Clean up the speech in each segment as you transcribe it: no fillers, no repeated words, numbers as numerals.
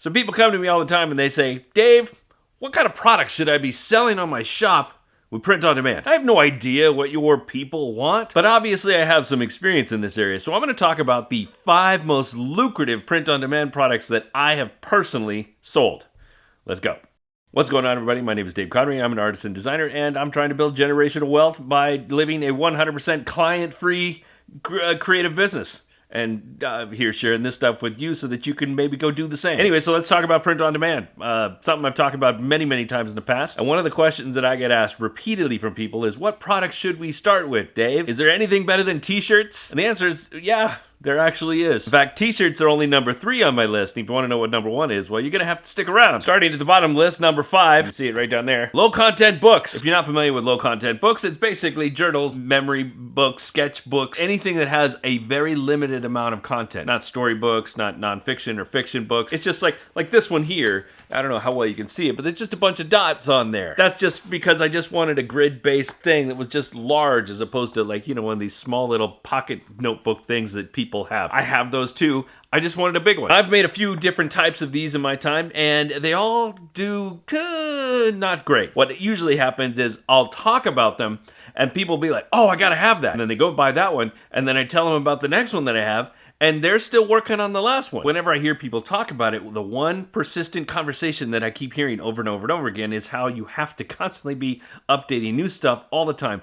So people come to me all the time and they say, Dave, what kind of products should I be selling on my shop with print on demand? I have no idea what your people want, but obviously I have some experience in this area. So I'm going to talk about the 5 most lucrative print on demand products that I have personally sold. Let's go. What's going on, everybody? My name is Dave Connery. I'm an artist and designer, and I'm trying to build generational wealth by living a 100% client-free creative business. And here sharing this stuff with you so that you can maybe go do the same. Anyway, so let's talk about print on demand. Something I've talked about many times in the past. And one of the questions that I get asked repeatedly from people is, what products should we start with, Dave? Is there anything better than T-shirts? And the answer is, yeah. There actually is. In fact, T-shirts are only number 3 on my list. And if you want to know what number 1 is, well, you're going to have to stick around. Starting at the bottom list, number 5. You see it right down there. Low-content books. If you're not familiar with low-content books, it's basically journals, memory books, sketch books, anything that has a very limited amount of content. Not storybooks, not nonfiction or fiction books. It's just like this one here. I don't know how well you can see it, but there's just a bunch of dots on there. That's just because I just wanted a grid-based thing that was just large as opposed to one of these small little pocket notebook things that people have. I have those too. I just wanted a big one. I've made a few different types of these in my time, and they all do not great. What usually happens is I'll talk about them, and people will be like, oh, I gotta have that. And then they go buy that one, and then I tell them about the next one that I have, and they're still working on the last one. Whenever I hear people talk about it, the one persistent conversation that I keep hearing over and over and over again is how you have to constantly be updating new stuff all the time.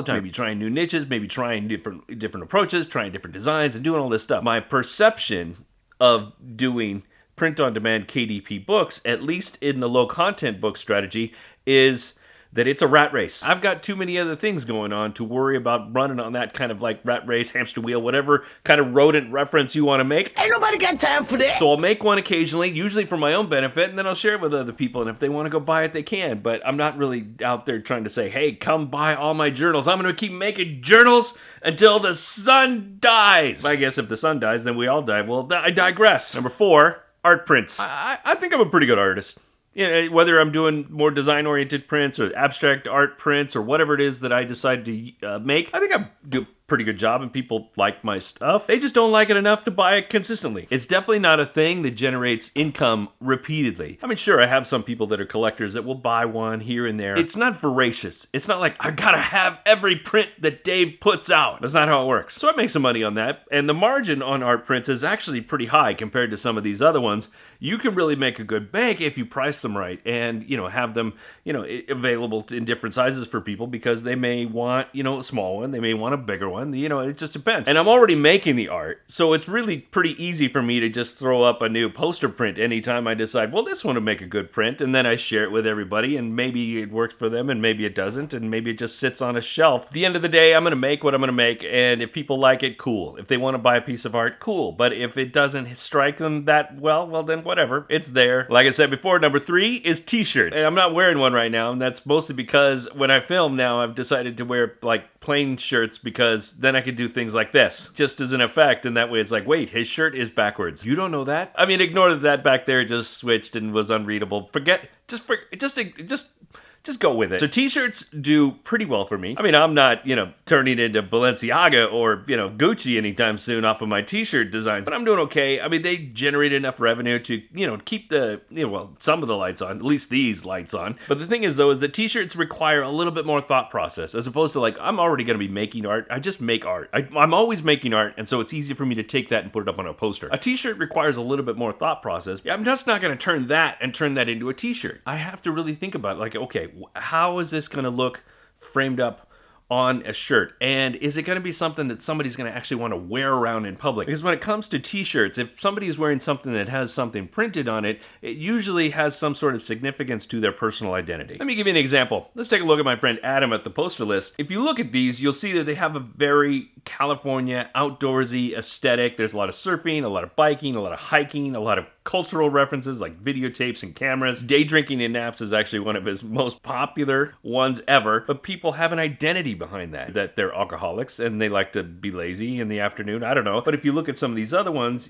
Maybe trying new niches, maybe trying different approaches, trying different designs, and doing all this stuff. My perception of doing print-on-demand KDP books, at least in the low-content book strategy, is that it's a rat race. I've got too many other things going on to worry about running on that kind of rat race, hamster wheel, whatever kind of rodent reference you want to make. Ain't nobody got time for that. So I'll make one occasionally, usually for my own benefit, and then I'll share it with other people, and if they want to go buy it, they can. But I'm not really out there trying to say, hey, come buy all my journals. I'm going to keep making journals until the sun dies. I guess if the sun dies, then we all die. Well, I digress. Number 4, art prints. I think I'm a pretty good artist. Whether I'm doing more design-oriented prints or abstract art prints or whatever it is that I decide to make, I think I do a pretty good job and people like my stuff. They just don't like it enough to buy it consistently. It's definitely not a thing that generates income repeatedly. I mean, sure, I have some people that are collectors that will buy one here and there. It's not voracious. It's not like, I gotta have every print that Dave puts out. That's not how it works. So I make some money on that, and the margin on art prints is actually pretty high compared to some of these other ones. You can really make a good bank if you price them right and, have them, available in different sizes for people because they may want, a small one, they may want a bigger one, it just depends. And I'm already making the art, so it's really pretty easy for me to just throw up a new poster print anytime I decide, well, this one would make a good print, and then I share it with everybody, and maybe it works for them, and maybe it doesn't, and maybe it just sits on a shelf. At the end of the day, I'm going to make what I'm going to make, and if people like it, cool. If they want to buy a piece of art, cool. But if it doesn't strike them that well, then whatever. It's there. Like I said before, number 3 is T-shirts. And I'm not wearing one right now, and that's mostly because when I film now, I've decided to wear plain shirts because then I could do things like this, just as an effect, and that way it's like, wait, his shirt is backwards. You don't know that? I mean, ignore that back there just switched and was unreadable. Just go with it. So T-shirts do pretty well for me. I mean, I'm not, turning into Balenciaga or, Gucci anytime soon off of my T-shirt designs, but I'm doing okay. I mean, they generate enough revenue to, keep the, some of the lights on, at least these lights on. But the thing is, though, is that T-shirts require a little bit more thought process, as opposed to I'm already going to be making art. I just make art. I'm always making art, and so it's easy for me to take that and put it up on a poster. A T-shirt requires a little bit more thought process. I'm just not going to turn that into a T-shirt. I have to really think about okay, how is this going to look framed up on a shirt? And is it going to be something that somebody's going to actually want to wear around in public? Because when it comes to T-shirts, if somebody is wearing something that has something printed on it, it usually has some sort of significance to their personal identity. Let me give you an example. Let's take a look at my friend Adam at the poster list. If you look at these, you'll see that they have a very California outdoorsy aesthetic. There's a lot of surfing, a lot of biking, a lot of hiking, a lot of cultural references like videotapes and cameras. Day drinking in naps is actually one of his most popular ones ever, but people have an identity behind that they're alcoholics and they like to be lazy in the afternoon. I don't know. But if you look at some of these other ones,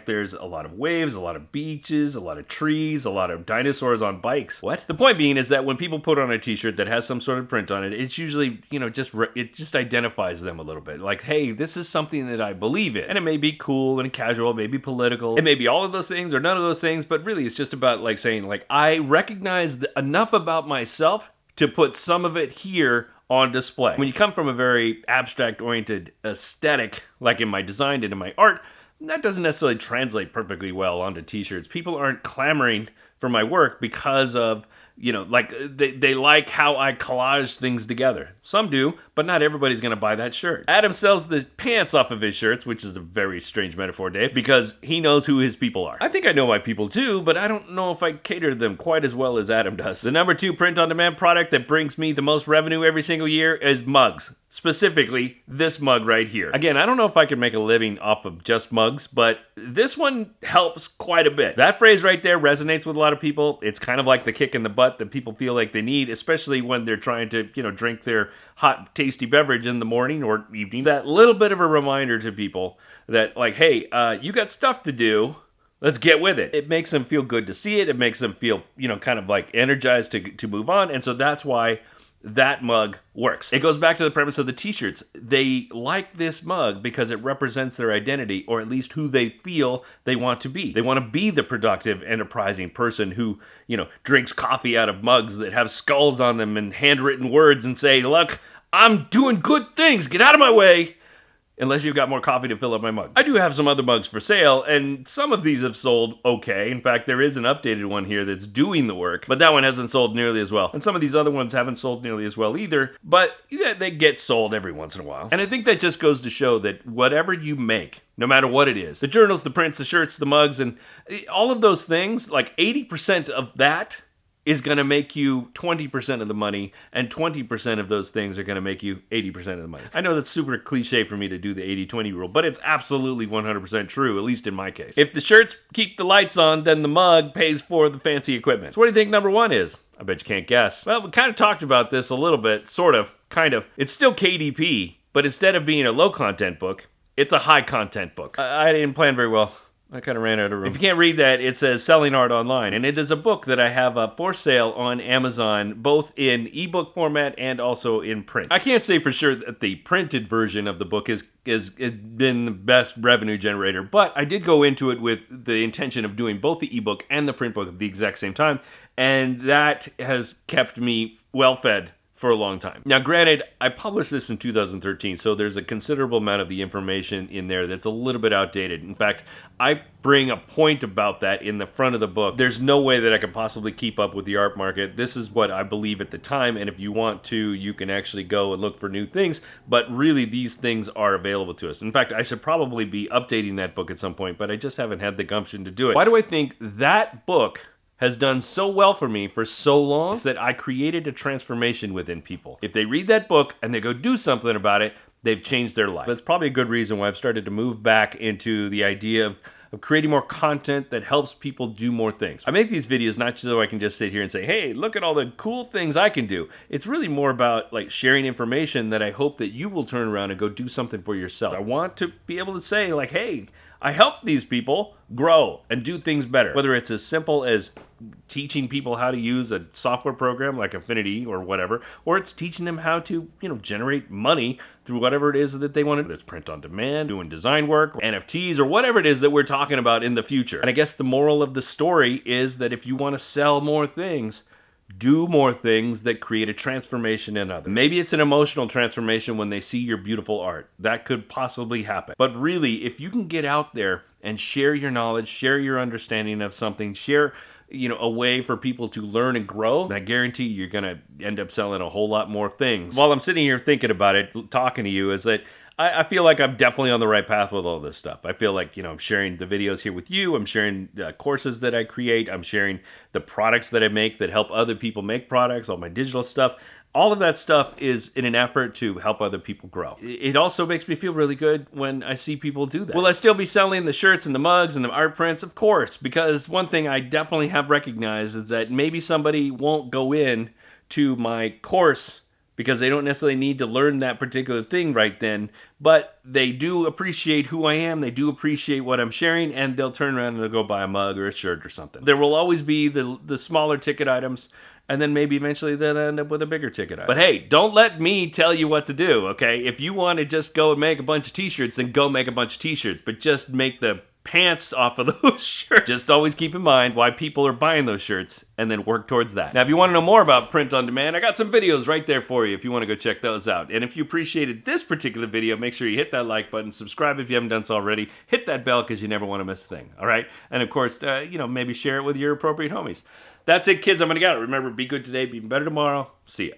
there's a lot of waves, a lot of beaches, a lot of trees, a lot of dinosaurs on bikes. What? The point being is that when people put on a T-shirt that has some sort of print on it, it's usually, it just identifies them a little bit. Hey, this is something that I believe in. And it may be cool and casual, it may be political, it may be all of those things, or none of those things, but really it's just about like saying like, I recognize enough about myself to put some of it here on display. When you come from a very abstract-oriented aesthetic, like in my design and in my art, that doesn't necessarily translate perfectly well onto t-shirts. People aren't clamoring for my work because of, you know, like they like how I collage things together. Some do, but not everybody's gonna buy that shirt. Adam sells the pants off of his shirts, which is a very strange metaphor, Dave, because he knows who his people are. I think I know my people too, but I don't know if I cater to them quite as well as Adam does. The number 2 print-on-demand product that brings me the most revenue every single year is mugs. Specifically, this mug right here. Again, I don't know if I could make a living off of just mugs, but this one helps quite a bit. That phrase right there resonates with a lot of people. It's kind of like the kick in the butt that people feel like they need, especially when they're trying to, you know, drink their hot, tasty beverage in the morning or evening. That little bit of a reminder to people that, like, hey, you got stuff to do. Let's get with it. It makes them feel good to see it. It makes them feel, you know, kind of like energized to move on. And so that's why that mug works. It goes back to the premise of the t-shirts. They like this mug because it represents their identity, or at least who they feel they want to be. They want to be the productive, enterprising person who, you know, drinks coffee out of mugs that have skulls on them and handwritten words and say, look, I'm doing good things, get out of my way. Unless you've got more coffee to fill up my mug. I do have some other mugs for sale, and some of these have sold okay. In fact, there is an updated one here that's doing the work, but that one hasn't sold nearly as well. And some of these other ones haven't sold nearly as well either, but yeah, they get sold every once in a while. And I think that just goes to show that whatever you make, no matter what it is, the journals, the prints, the shirts, the mugs, and all of those things, like 80% of that is going to make you 20% of the money, and 20% of those things are going to make you 80% of the money. I know that's super cliche for me to do the 80-20 rule, but it's absolutely 100% true, at least in my case. If the shirts keep the lights on, then the mug pays for the fancy equipment. So what do you think number 1 is? I bet you can't guess. Well, we kind of talked about this a little bit, sort of, kind of. It's still KDP, but instead of being a low-content book, it's a high-content book. I didn't plan very well. I kind of ran out of room. If you can't read that, it says Selling Art Online, and it is a book that I have for sale on Amazon, both in ebook format and also in print. I can't say for sure that the printed version of the book has been the best revenue generator, but I did go into it with the intention of doing both the ebook and the print book at the exact same time, and that has kept me well fed for a long time. Now, granted, I published this in 2013, so there's a considerable amount of the information in there that's a little bit outdated. In fact, I bring a point about that in the front of the book. There's no way that I could possibly keep up with the art market. This is what I believe at the time, and if you want to, you can actually go and look for new things, but really these things are available to us. In fact, I should probably be updating that book at some point, but I just haven't had the gumption to do it. Why do I think that book has done so well for me for so long? It's that I created a transformation within people. If they read that book and they go do something about it, they've changed their life. That's probably a good reason why I've started to move back into the idea of creating more content that helps people do more things. I make these videos not so I can just sit here and say, hey, look at all the cool things I can do. It's really more about like sharing information that I hope that you will turn around and go do something for yourself. I want to be able to say like, hey, I help these people grow and do things better. Whether it's as simple as teaching people how to use a software program like Affinity or whatever, or it's teaching them how to, you know, generate money through whatever it is that they want to do. It's print on demand, doing design work, NFTs, or whatever it is that we're talking about in the future. And I guess the moral of the story is that if you want to sell more things, do more things that create a transformation in others. Maybe it's an emotional transformation when they see your beautiful art. That could possibly happen. But really, if you can get out there and share your knowledge, share your understanding of something, share, you know, a way for people to learn and grow, I guarantee you're going to end up selling a whole lot more things. While I'm sitting here thinking about it, talking to you, is that I feel like I'm definitely on the right path with all this stuff. I feel like, you know, I'm sharing the videos here with you. I'm sharing courses that I create. I'm sharing the products that I make that help other people make products, all my digital stuff. All of that stuff is in an effort to help other people grow. It also makes me feel really good when I see people do that. Will I still be selling the shirts and the mugs and the art prints? Of course, because one thing I definitely have recognized is that maybe somebody won't go in to my course because they don't necessarily need to learn that particular thing right then, but they do appreciate who I am, they do appreciate what I'm sharing, and they'll turn around and they'll go buy a mug or a shirt or something. There will always be the smaller ticket items, and then maybe eventually they'll end up with a bigger ticket item. But hey, don't let me tell you what to do, okay? If you want to just go and make a bunch of t-shirts, then go make a bunch of t-shirts, but just make the pants off of those shirts. Just always keep in mind why people are buying those shirts and then work towards that. Now, if you want to know more about print on demand, I got some videos right there for you if you want to go check those out. And if you appreciated this particular video, make sure you hit that like button, subscribe if you haven't done so already, hit that bell because you never want to miss a thing, all right? And of course, maybe share it with your appropriate homies. That's it, kids. I'm going to get it. Remember, be good today, be better tomorrow. See ya.